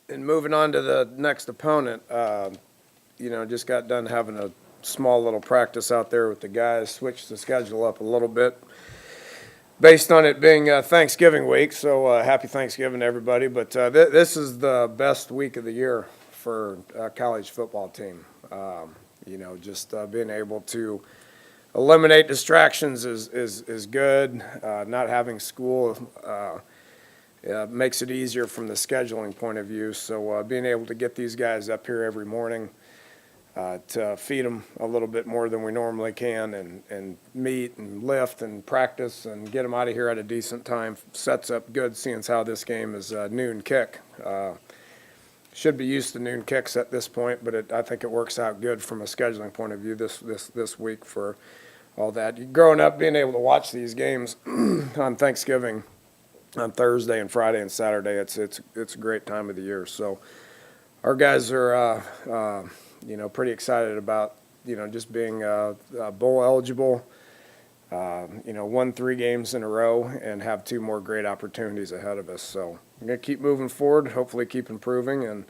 And moving on to the next opponent, just got done having a small little practice out there with the guys, switched the schedule up a little bit based on it being Thanksgiving week. So happy Thanksgiving to everybody. But this is the best week of the year for a college football team. Just being able to eliminate distractions is good. Not having school makes it easier from the scheduling point of view. So being able to get these guys up here every morning to feed them a little bit more than we normally can and meet and lift and practice and get them out of here at a decent time sets up good, seeing as how this game is a noon kick. Should be used to noon kicks at this point, but I think it works out good from a scheduling point of view this week for all that. Growing up, being able to watch these games on Thanksgiving, on Thursday and Friday and Saturday, it's a great time of the year. So our guys are pretty excited about just being bowl eligible. Won 3 games in a row and have 2 more great opportunities ahead of us. So we're going to keep moving forward, hopefully keep improving,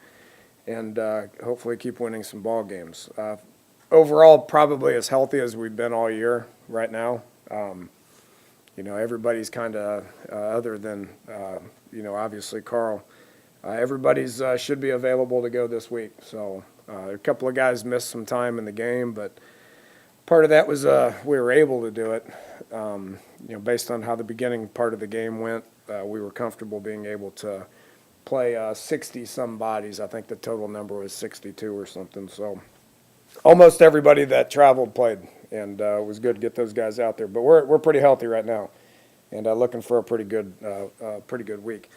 and hopefully keep winning some ball games. Overall, probably as healthy as we've been all year right now. Everybody's kind of, other than, obviously Carl, everybody's should be available to go this week. So a couple of guys missed some time in the game, but part of that was we were able to do it. Based on how the beginning part of the game went, we were comfortable being able to play 60-some bodies. I think the total number was 62 or something. So almost everybody that traveled played, and it was good to get those guys out there. But we're pretty healthy right now, and looking for a pretty good week.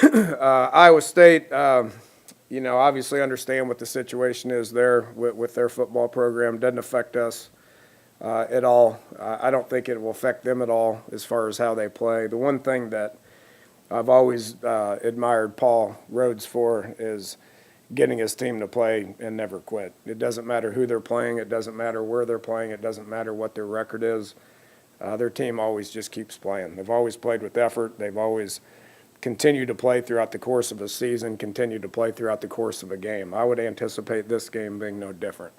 Iowa State, obviously understand what the situation is there with their football program. Doesn't affect us at all. I don't think it will affect them at all as far as how they play. The one thing that I've always admired Paul Rhoads for is getting his team to play and never quit. It doesn't matter who they're playing. It doesn't matter where they're playing. It doesn't matter what their record is. Their team always just keeps playing. They've always played with effort. They've always continued to play throughout the course of a season, continue to play throughout the course of a game. I would anticipate this game being no different.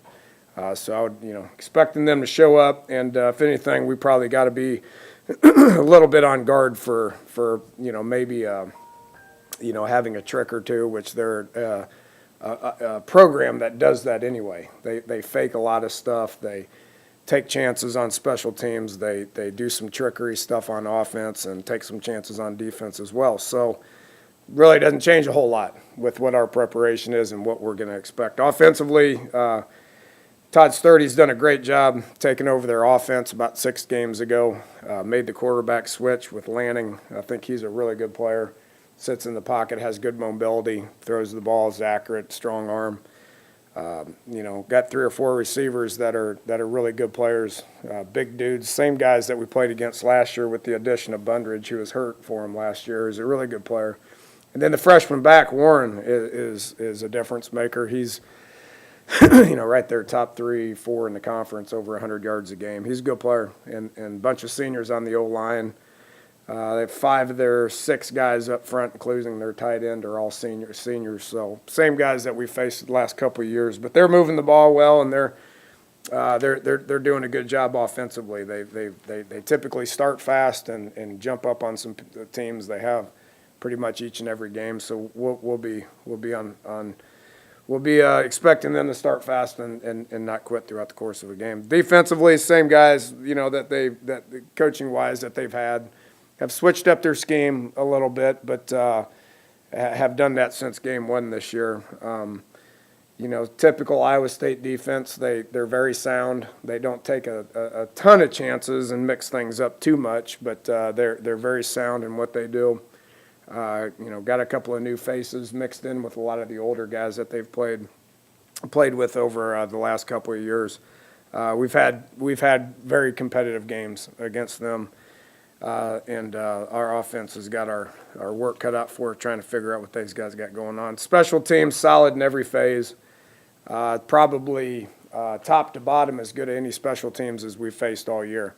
So I would, expecting them to show up, and if anything, we probably got to be a little bit on guard for maybe having a trick or two, which they're a program that does that anyway. They fake a lot of stuff. They take chances on special teams. They do some trickery stuff on offense and take some chances on defense as well. So really doesn't change a whole lot with what our preparation is and what we're going to expect. Offensively, Todd Sturdy's done a great job taking over their offense about 6 games ago. Made the quarterback switch with Lanning. I think he's a really good player. Sits in the pocket, has good mobility, throws the ball, is accurate, strong arm. Got 3 or 4 receivers that are really good players, big dudes, same guys that we played against last year with the addition of Bundridge, who was hurt for him last year. He's a really good player. And then the freshman back, Warren, is a difference maker. He's right there, top 3, 4 in the conference, over 100 yards a game. He's a good player, and a bunch of seniors on the O-line. They have 5 of their 6 guys up front, including their tight end, are all seniors. So same guys that we faced the last couple of years, but they're moving the ball well, and they're doing a good job offensively. They typically start fast and jump up on some teams. They have pretty much each and every game. So we'll be expecting them to start fast and not quit throughout the course of a game. Defensively, same guys that coaching wise that they've had. Have switched up their scheme a little bit, but have done that since game 1 this year. Typical Iowa State defense, they're very sound. They don't take a ton of chances and mix things up too much, but they're very sound in what they do. Got a couple of new faces mixed in with a lot of the older guys that they've played with over the last couple of years. We've had very competitive games against them. And our offense has got our work cut out for it, trying to figure out what these guys got going on. Special teams, solid in every phase. Probably top to bottom as good at any special teams as we've faced all year.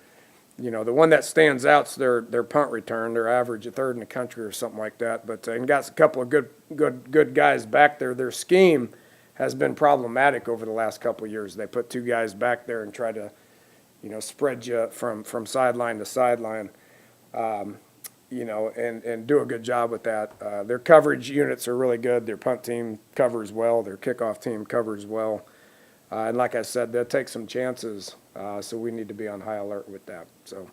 The one that stands out's their punt return. They're average a third in the country or something like that. But and got a couple of good guys back there. Their scheme has been problematic over the last couple of years. They put 2 guys back there and try to, spread you from sideline to sideline, and do a good job with that. Their coverage units are really good. Their punt team covers well. Their kickoff team covers well. And like I said, they'll take some chances, so we need to be on high alert with that. So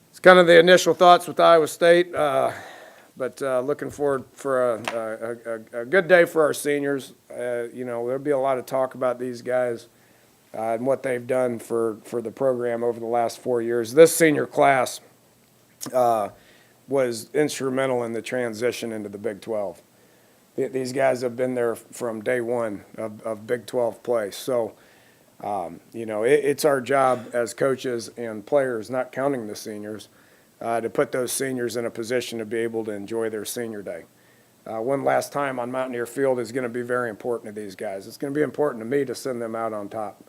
it's kind of the initial thoughts with Iowa State, but looking forward for a good day for our seniors. There'll be a lot of talk about these guys and what they've done for the program over the last 4 years. This senior class was instrumental in the transition into the Big 12. These guys have been there from day one of Big 12 play. So, it's our job as coaches and players, not counting the seniors, to put those seniors in a position to be able to enjoy their senior day. One last time on Mountaineer Field is going to be very important to these guys. It's going to be important to me to send them out on top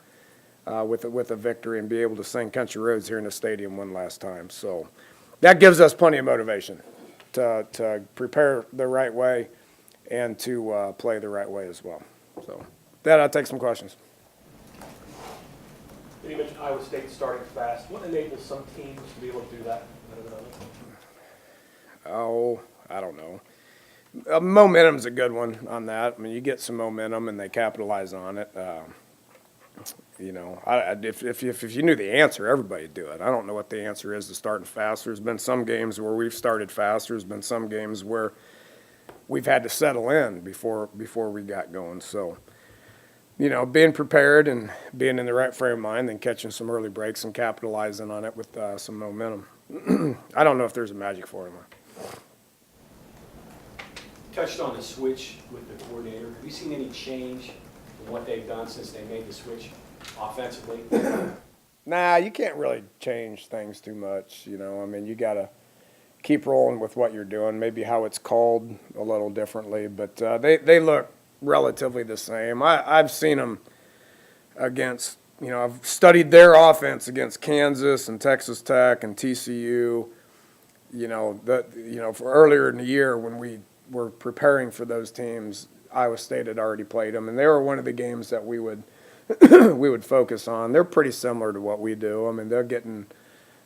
with a victory and be able to sing Country Roads here in the stadium one last time. So that gives us plenty of motivation to prepare the right way and to play the right way as well. So with that, I'll take some questions. You mentioned Iowa State starting fast. What enables some teams to be able to do that better than others? Oh, I don't know. Momentum's a good one on that. I mean, you get some momentum and they capitalize on it. If you knew the answer, everybody'd do it. I don't know what the answer is to starting fast. There's been some games where we've started fast. There's been some games where we've had to settle in before we got going. So, being prepared and being in the right frame of mind and catching some early breaks and capitalizing on it with some momentum. I don't know if there's a magic formula. Touched on the switch with the coordinator. Have you seen any change in what they've done since they made the switch offensively? Nah, you can't really change things too much. You got to keep rolling with what you're doing, maybe how it's called a little differently, but they look relatively the same. I've seen them against, I've studied their offense against Kansas and Texas Tech and TCU, for earlier in the year when we were preparing for those teams, Iowa State had already played them, and they were one of the games that we would we would focus on. They're pretty similar to what we do. I mean, they're getting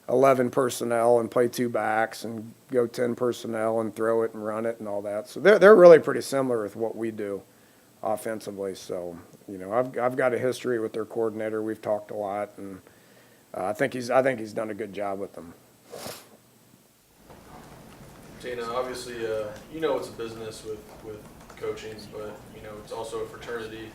11 personnel and play 2 backs and go 10 personnel and throw it and run it and all that. So they're really pretty similar with what we do offensively. So, I've got a history with their coordinator. We've talked a lot, and I think he's done a good job with them. Dana, obviously, it's a business with coaching, but it's also a fraternity.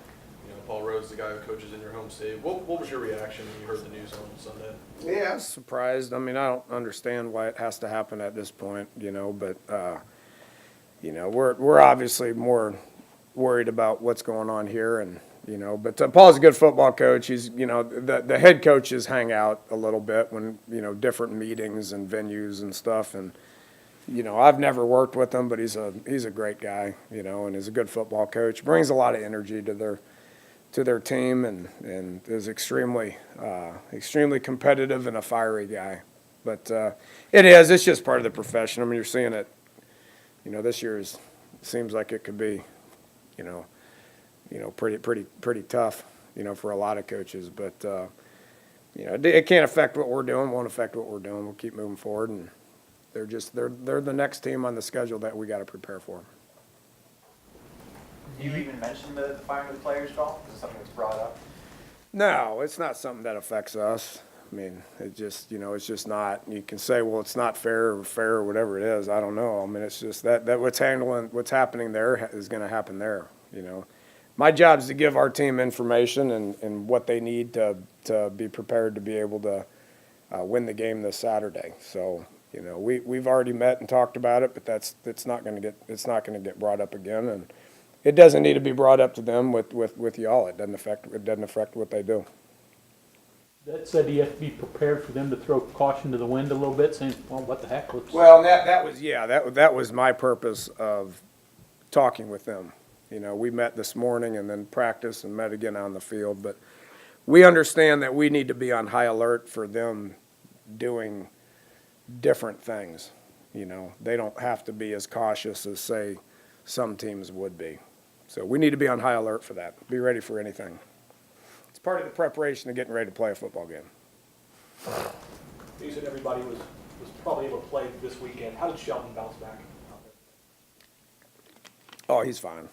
Paul Rhoads, the guy who coaches in your home state. What was your reaction when you heard the news on Sunday? Yeah, I was surprised. I mean, I don't understand why it has to happen at this point, but we're obviously more worried about what's going on here, and but Paul's a good football coach. He's the head coaches hang out a little bit when different meetings and venues and stuff, and I've never worked with him, but he's a great guy, and he's a good football coach. Brings a lot of energy to their team, and is extremely competitive and a fiery guy. But it's just part of the profession. I mean, you're seeing it. This year seems like it could be, pretty tough, for a lot of coaches. But it can't affect what we're doing. Won't affect what we're doing. We'll keep moving forward, and they're the next team on the schedule that we got to prepare for. Do you even mention the firing of the players at all? Is it something that's brought up? No, it's not something that affects us. I mean, it's just not. You can say, well, it's not fair or whatever it is. I don't know. I mean, it's just that what's happening there is going to happen there. My job is to give our team information and what they need to be prepared to be able to win the game this Saturday. So, we've already met and talked about it, but it's not going to get brought up again, and it doesn't need to be brought up to them with y'all. It doesn't affect what they do. That said, do you have to be prepared for them to throw caution to the wind a little bit, saying, well, what the heck? Well, that was my purpose of talking with them. We met this morning and then practiced and met again on the field. But we understand that we need to be on high alert for them doing different things. You know, they don't have to be as cautious as, say, some teams would be. So we need to be on high alert for that. Be ready for anything. It's part of the preparation of getting ready to play a football game. You said everybody was probably able to play this weekend. How did Shelton bounce back? Oh, he's fine.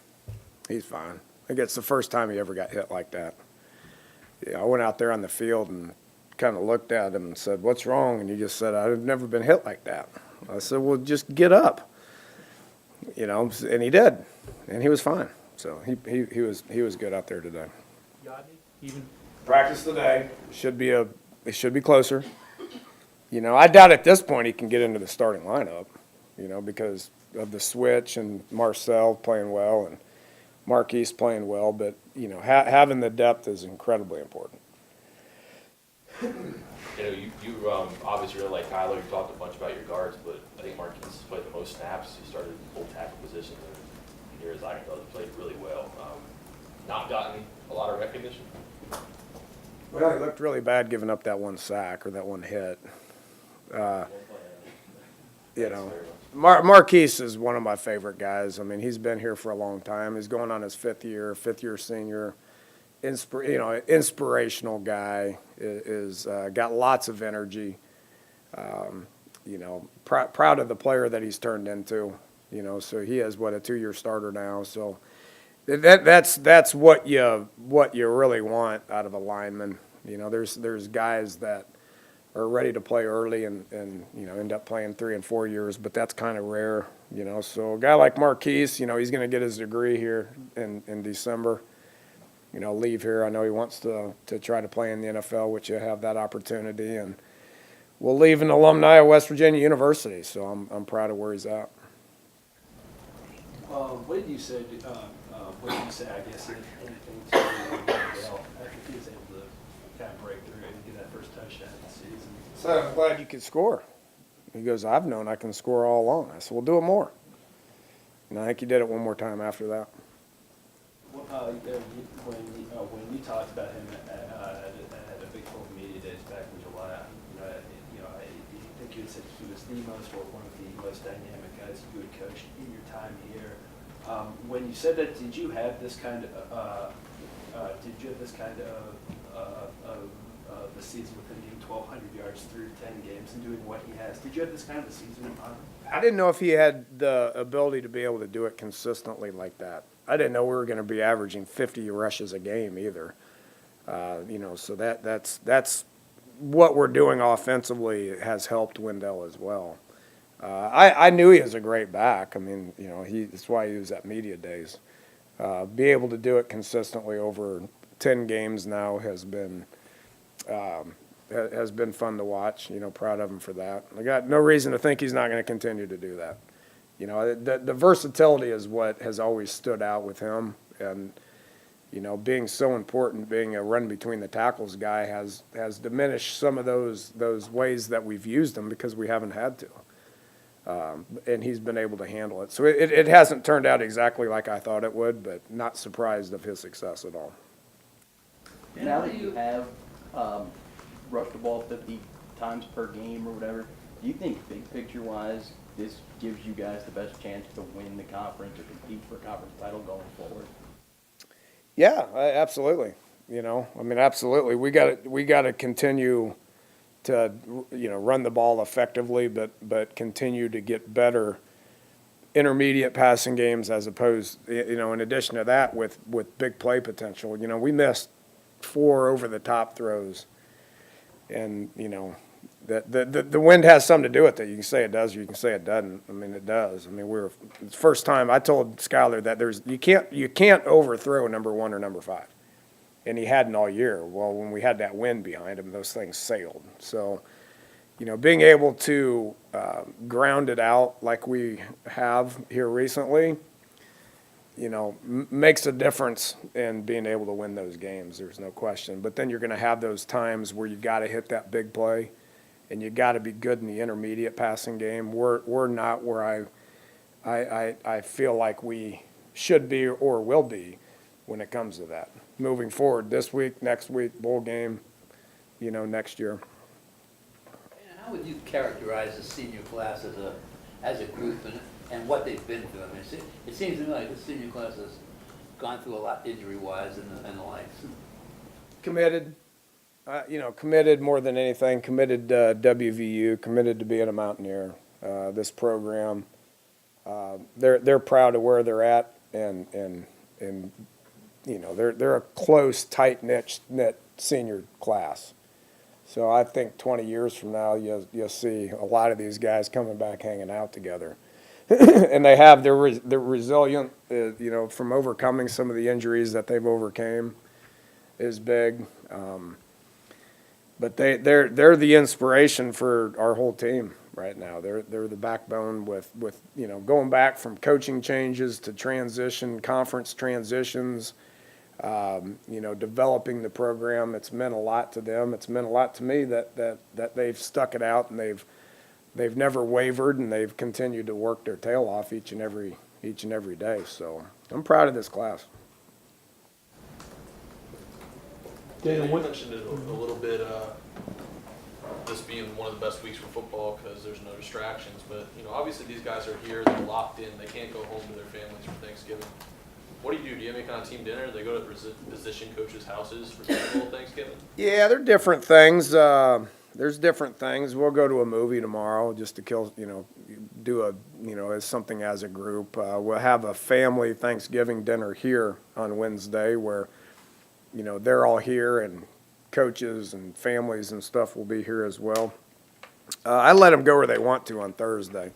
He's fine. I think it's the first time he ever got hit like that. Yeah, I went out there on the field and kind of looked at him and said, "What's wrong?" And he just said, "I've never been hit like that." I said, "Well, just get up." You know, and he did, and he was fine. So he was good out there today. Yodney, even Practice today. It should be closer. You know, I doubt at this point he can get into the starting lineup, you know, because of the switch and Marcel playing well and Marquise playing well. But, you know, having the depth is incredibly important. You know, you obviously really like Kyler. You talked a bunch about your guards, but I think Marquise has played the most snaps. He started full tackle positions, and here as I can tell, he played really well. Not gotten a lot of recognition. Well, he looked really bad giving up that one sack or that one hit. You know, Marquise is one of my favorite guys. I mean, he's been here for a long time. He's going on his fifth year senior. Inspirational guy. Is got lots of energy. You know, proud of the player that he's turned into. You know, so he is a 2-year starter now. So that's what you really want out of a lineman. You know, there's guys that are ready to play early and you know, end up playing 3 and 4 years, but that's kind of rare, you know. So a guy like Marquise, you know, he's going to get his degree here in December, you know, leave here. I know he wants to try to play in the NFL, which you have that opportunity, and we'll leave an alumni of West Virginia University, so I'm proud of where he's at. What did you say? I guess anything to Wendell after he was able to kind of break through and get that first touchdown of the season? So I'm glad you could score. He goes, "I've known I can score all along." I said, "We'll do it more." And I think he did it one more time after that. When you talked about him at a Big 12 media days back in July, I think you had said he was the most or one of the most dynamic guys you had coached in your time here. When you said that, did you have this kind of the season with him getting 1,200 yards through 10 games and doing what he has? Did you have this kind of a season in mind? I didn't know if he had the ability to be able to do it consistently like that. I didn't know we were going to be averaging 50 rushes a game either. You know, so that's what we're doing offensively has helped Wendell as well. I knew he was a great back. I mean, you know, that's why he was at media days. Be able to do it consistently over 10 games now has been fun to watch. You know, proud of him for that. I got no reason to think he's not going to continue to do that. You know, the versatility is what has always stood out with him, and you know, being so important, being a run between the tackles guy has diminished some of those ways that we've used him because we haven't had to. And he's been able to handle it. So it hasn't turned out exactly like I thought it would, but not surprised of his success at all. Now that you have rushed the ball 50 times per game or whatever, do you think big picture-wise this gives you guys the best chance to win the conference or compete for a conference title going forward? Yeah, absolutely. You know, I mean, absolutely. We got to continue to, you know, run the ball effectively, but continue to get better intermediate passing games as opposed, you know, in addition to that with big play potential. You know, we missed 4 over-the-top throws, and, you know, the wind has something to do with it. You can say it does, or you can say it doesn't. I mean, it does. I mean, it's the first time I told Skyler that you can't overthrow number 1 or number 5. And he hadn't all year. Well, when we had that wind behind him, those things sailed. So, you know, being able to ground it out like we have here recently, you know, makes a difference in being able to win those games. There's no question. But then you're going to have those times where you got to hit that big play, and you got to be good in the intermediate passing game. We're not where I feel like we should be or will be when it comes to that. Moving forward this week, next week, bowl game, you know, next year. How would you characterize the senior class as a group and what they've been through? I mean, it seems to me like the senior class has gone through a lot injury-wise and the likes. Committed, committed more than anything, committed to WVU, committed to being a Mountaineer. This program, they're proud of where they're at, and they're a close, tight-knit senior class. So I think 20 years from now, you'll see a lot of these guys coming back hanging out together. And they're resilient, from overcoming some of the injuries that they've overcame is big. But they're the inspiration for our whole team right now. They're the backbone with going back from coaching changes to conference transitions, developing the program. It's meant a lot to them. It's meant a lot to me that they've stuck it out and they've never wavered, and they've continued to work their tail off each and every day. So I'm proud of this class. Dana, You what, mentioned it a little bit, this being one of the best weeks for football because there's no distractions. But, obviously these guys are here, they're locked in, they can't go home to their families for Thanksgiving. What do? Do you have any kind of team dinner? They go to position coaches' houses for typical Thanksgiving? Yeah, they're different things. There's different things. We'll go to a movie tomorrow just to do as something as a group. We'll have a family Thanksgiving dinner here on Wednesday where, they're all here, and coaches and families and stuff will be here as well. I let them go where they want to on Thursday.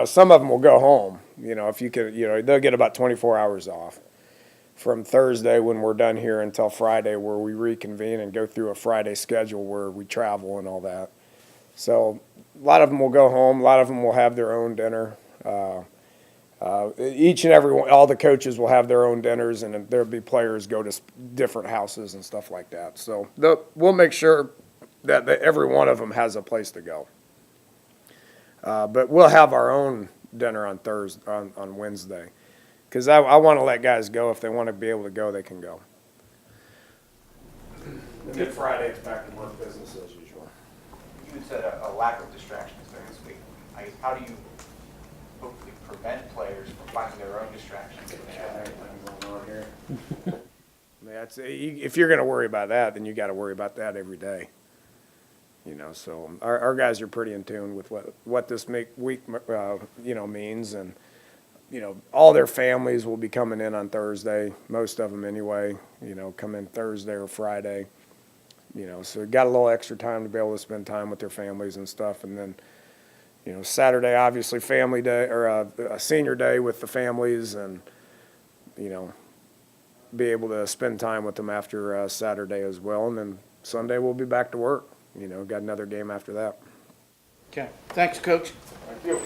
Some of them will go home. If you could, they'll get about 24 hours off from Thursday when we're done here until Friday, where we reconvene and go through a Friday schedule where we travel and all that. So a lot of them will go home. A lot of them will have their own dinner. Each and every one, all the coaches will have their own dinners, and there'll be players go to different houses and stuff like that. So we'll make sure that every one of them has a place to go. But we'll have our own dinner on on Wednesday, because I want to let guys go. If they want to be able to go, they can go. And then Friday, it's back to work business as usual. You had said a lack of distractions during this week. I guess, how do you hopefully prevent players from finding their own distractions? If you're going to worry about that, then you got to worry about that every day. So our guys are pretty in tune with what this week means, and all their families will be coming in on Thursday. Most of them anyway. Come in Thursday or Friday. So got a little extra time to be able to spend time with their families and stuff, and then Saturday obviously family day, or a senior day with the families, and be able to spend time with them after Saturday as well, and then Sunday we'll be back to work. Got another game after that. Okay, thanks, Coach. Thank you.